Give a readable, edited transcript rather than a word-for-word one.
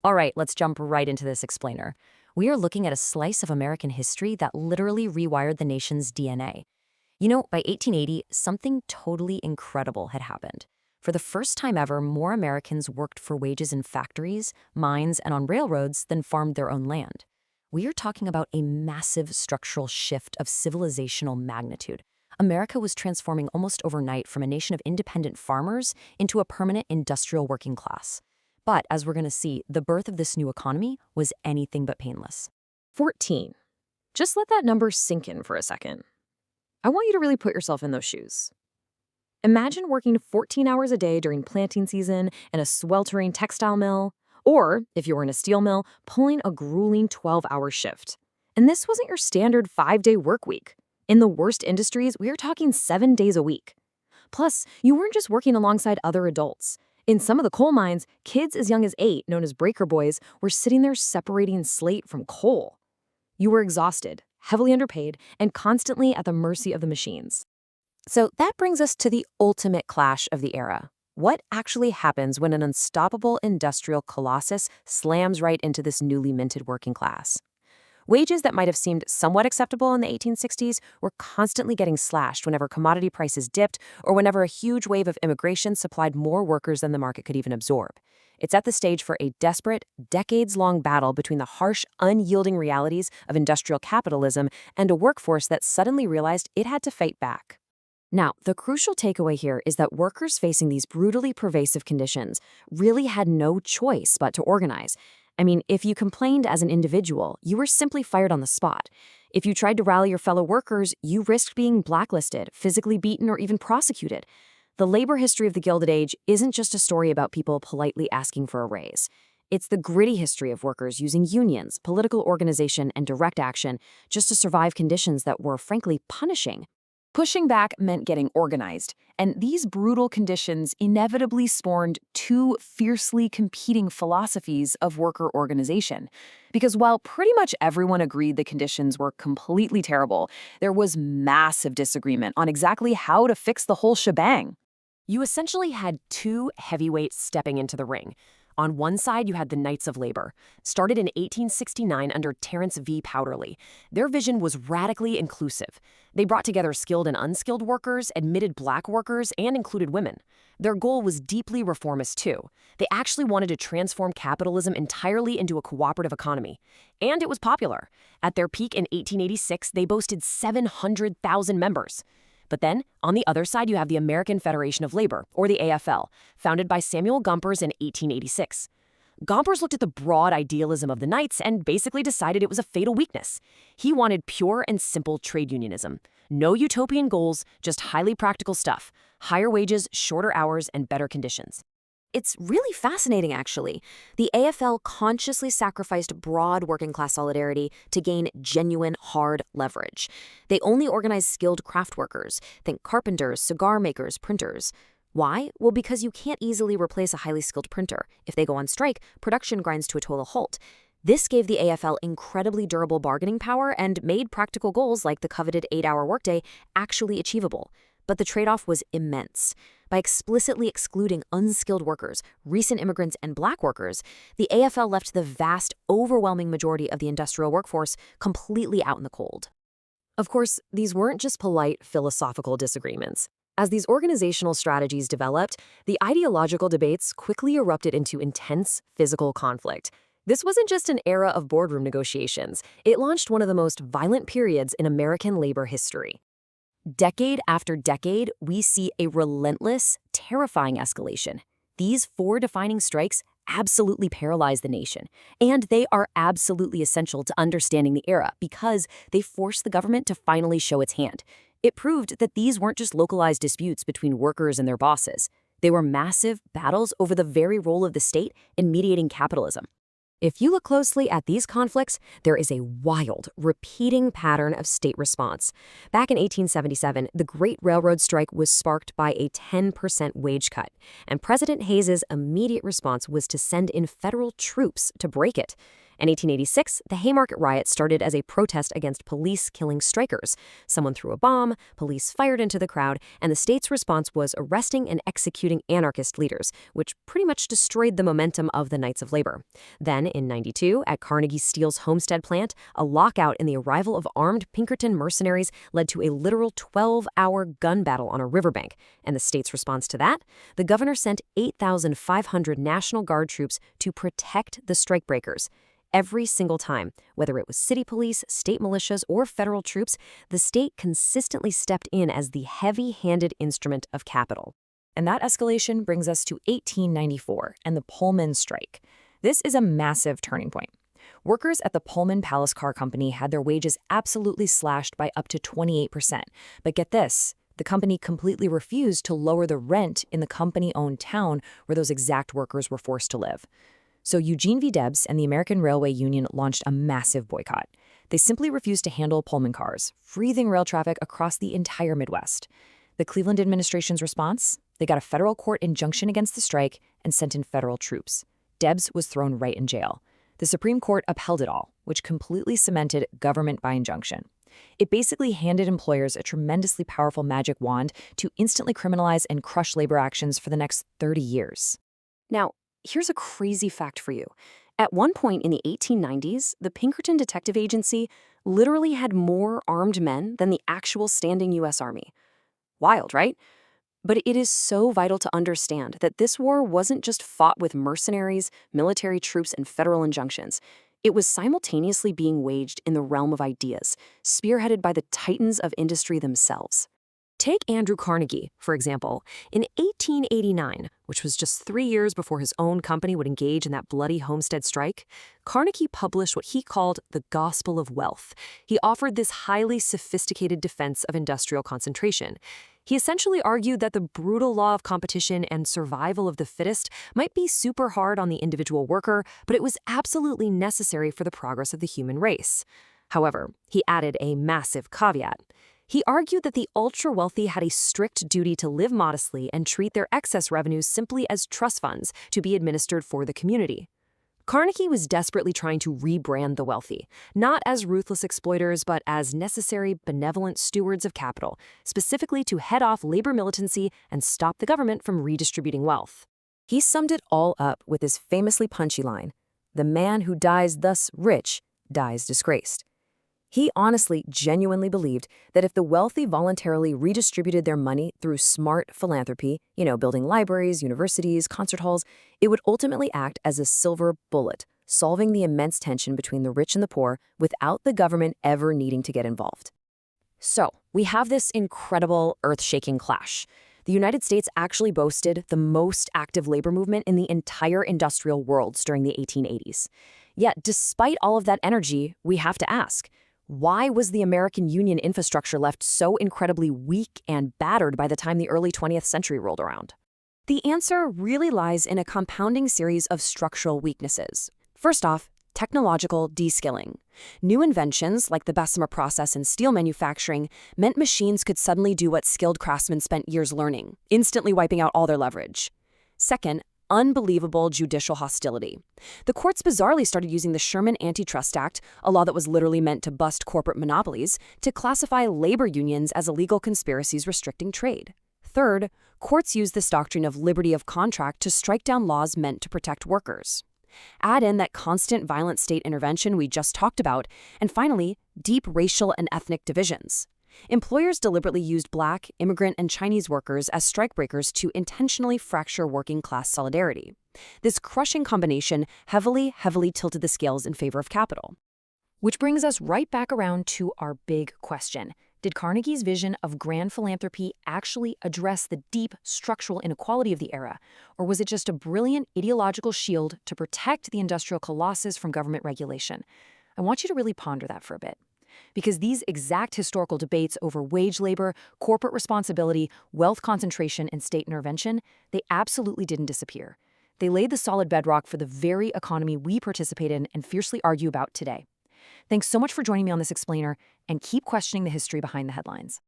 All right, let's jump right into this explainer. We are looking at a slice of American history that literally rewired the nation's DNA. By 1880, something totally incredible had happened. For the first time ever, more Americans worked for wages in factories, mines, and on railroads than farmed their own land. We are talking about a massive structural shift of civilizational magnitude. America was transforming almost overnight from a nation of independent farmers into a permanent industrial working class. But as we're going to see, the birth of this new economy was anything but painless. 14. Just let that number sink in for a second. I want you to really put yourself in those shoes. Imagine working 14 hours a day during planting season in a sweltering textile mill, or, if you were in a steel mill, pulling a grueling 12-hour shift. And this wasn't your standard 5-day work week. In the worst industries, we are talking 7 days a week. Plus, you weren't just working alongside other adults. In some of the coal mines, kids as young as 8, known as breaker boys, were sitting there separating slate from coal. You were exhausted, heavily underpaid, and constantly at the mercy of the machines. So that brings us to the ultimate clash of the era. What actually happens when an unstoppable industrial colossus slams right into this newly minted working class? Wages that might have seemed somewhat acceptable in the 1860s were constantly getting slashed whenever commodity prices dipped or whenever a huge wave of immigration supplied more workers than the market could even absorb. It set the stage for a desperate, decades-long battle between the harsh, unyielding realities of industrial capitalism and a workforce that suddenly realized it had to fight back. Now, the crucial takeaway here is that workers facing these brutally pervasive conditions really had no choice but to organize. I mean, if you complained as an individual, you were simply fired on the spot. If you tried to rally your fellow workers, you risked being blacklisted, physically beaten, or even prosecuted. The labor history of the Gilded Age isn't just a story about people politely asking for a raise. It's the gritty history of workers using unions, political organization, and direct action just to survive conditions that were, frankly, punishing. Pushing back meant getting organized, and these brutal conditions inevitably spawned two fiercely competing philosophies of worker organization. Because while pretty much everyone agreed the conditions were completely terrible, there was massive disagreement on exactly how to fix the whole shebang. You essentially had two heavyweights stepping into the ring. On one side, you had the Knights of Labor, started in 1869 under Terence V. Powderly. Their vision was radically inclusive. They brought together skilled and unskilled workers, admitted black workers, and included women. Their goal was deeply reformist, too. They actually wanted to transform capitalism entirely into a cooperative economy. And it was popular. At their peak in 1886, they boasted 700,000 members. But then, on the other side, you have the American Federation of Labor, or the AFL, founded by Samuel Gompers in 1886. Gompers looked at the broad idealism of the Knights and basically decided it was a fatal weakness. He wanted pure and simple trade unionism. No utopian goals, just highly practical stuff. Higher wages, shorter hours, and better conditions. It's really fascinating, actually. The AFL consciously sacrificed broad working-class solidarity to gain genuine, hard leverage. They only organized skilled craft workers, think carpenters, cigar makers, printers. Why? Well, because you can't easily replace a highly skilled printer. If they go on strike, production grinds to a total halt. This gave the AFL incredibly durable bargaining power and made practical goals like the coveted 8-hour workday actually achievable. But the trade-off was immense. By explicitly excluding unskilled workers, recent immigrants, and black workers, the AFL left the vast, overwhelming majority of the industrial workforce completely out in the cold. Of course, these weren't just polite philosophical disagreements. As these organizational strategies developed, the ideological debates quickly erupted into intense physical conflict. This wasn't just an era of boardroom negotiations. It launched one of the most violent periods in American labor history. Decade after decade, we see a relentless, terrifying escalation. These 4 defining strikes absolutely paralyze the nation, and they are absolutely essential to understanding the era because they forced the government to finally show its hand. It proved that these weren't just localized disputes between workers and their bosses. They were massive battles over the very role of the state in mediating capitalism. If you look closely at these conflicts, there is a wild, repeating pattern of state response. Back in 1877, the Great Railroad Strike was sparked by a 10% wage cut, and President Hayes's immediate response was to send in federal troops to break it. In 1886, the Haymarket riot started as a protest against police killing strikers. Someone threw a bomb, police fired into the crowd, and the state's response was arresting and executing anarchist leaders, which pretty much destroyed the momentum of the Knights of Labor. Then, in 92, at Carnegie Steel's Homestead plant, a lockout and the arrival of armed Pinkerton mercenaries led to a literal 12-hour gun battle on a riverbank. And the state's response to that? The governor sent 8,500 National Guard troops to protect the strikebreakers. Every single time, whether it was city police, state militias, or federal troops, the state consistently stepped in as the heavy-handed instrument of capital. And that escalation brings us to 1894 and the Pullman strike. This is a massive turning point. Workers at the Pullman Palace Car Company had their wages absolutely slashed by up to 28%. But get this, the company completely refused to lower the rent in the company-owned town where those exact workers were forced to live. So Eugene V. Debs and the American Railway Union launched a massive boycott. They simply refused to handle Pullman cars, freezing rail traffic across the entire Midwest. The Cleveland administration's response? They got a federal court injunction against the strike and sent in federal troops. Debs was thrown right in jail. The Supreme Court upheld it all, which completely cemented government by injunction. It basically handed employers a tremendously powerful magic wand to instantly criminalize and crush labor actions for the next 30 years. Now, here's a crazy fact for you. At one point in the 1890s, the Pinkerton Detective Agency literally had more armed men than the actual standing U.S. Army. Wild, right? But it is so vital to understand that this war wasn't just fought with mercenaries, military troops, and federal injunctions. It was simultaneously being waged in the realm of ideas, spearheaded by the titans of industry themselves. Take Andrew Carnegie, for example. In 1889, which was just 3 years before his own company would engage in that bloody Homestead strike, Carnegie published what he called the Gospel of Wealth. He offered this highly sophisticated defense of industrial concentration. He essentially argued that the brutal law of competition and survival of the fittest might be super hard on the individual worker, but it was absolutely necessary for the progress of the human race. However, he added a massive caveat. He argued that the ultra-wealthy had a strict duty to live modestly and treat their excess revenues simply as trust funds to be administered for the community. Carnegie was desperately trying to rebrand the wealthy, not as ruthless exploiters, but as necessary, benevolent stewards of capital, specifically to head off labor militancy and stop the government from redistributing wealth. He summed it all up with his famously punchy line, "The man who dies thus rich dies disgraced." He honestly, genuinely believed that if the wealthy voluntarily redistributed their money through smart philanthropy, building libraries, universities, concert halls, it would ultimately act as a silver bullet, solving the immense tension between the rich and the poor without the government ever needing to get involved. So, we have this incredible, earth-shaking clash. The United States actually boasted the most active labor movement in the entire industrial world during the 1880s. Yet, despite all of that energy, we have to ask, why was the American Union infrastructure left so incredibly weak and battered by the time the early 20th century rolled around? The answer really lies in a compounding series of structural weaknesses. First off, technological de-skilling. New inventions, like the Bessemer process in steel manufacturing, meant machines could suddenly do what skilled craftsmen spent years learning, instantly wiping out all their leverage. Second, unbelievable judicial hostility. The courts bizarrely started using the Sherman Antitrust Act, a law that was literally meant to bust corporate monopolies, to classify labor unions as illegal conspiracies restricting trade. Third, courts used this doctrine of liberty of contract to strike down laws meant to protect workers. Add in that constant violent state intervention we just talked about, and finally, deep racial and ethnic divisions. Employers deliberately used Black, immigrant, and Chinese workers as strikebreakers to intentionally fracture working-class solidarity. This crushing combination heavily tilted the scales in favor of capital. Which brings us right back around to our big question. Did Carnegie's vision of grand philanthropy actually address the deep structural inequality of the era, or was it just a brilliant ideological shield to protect the industrial colossus from government regulation? I want you to really ponder that for a bit. Because these exact historical debates over wage labor, corporate responsibility, wealth concentration, and state intervention, they absolutely didn't disappear. They laid the solid bedrock for the very economy we participate in and fiercely argue about today. Thanks so much for joining me on this explainer, and keep questioning the history behind the headlines.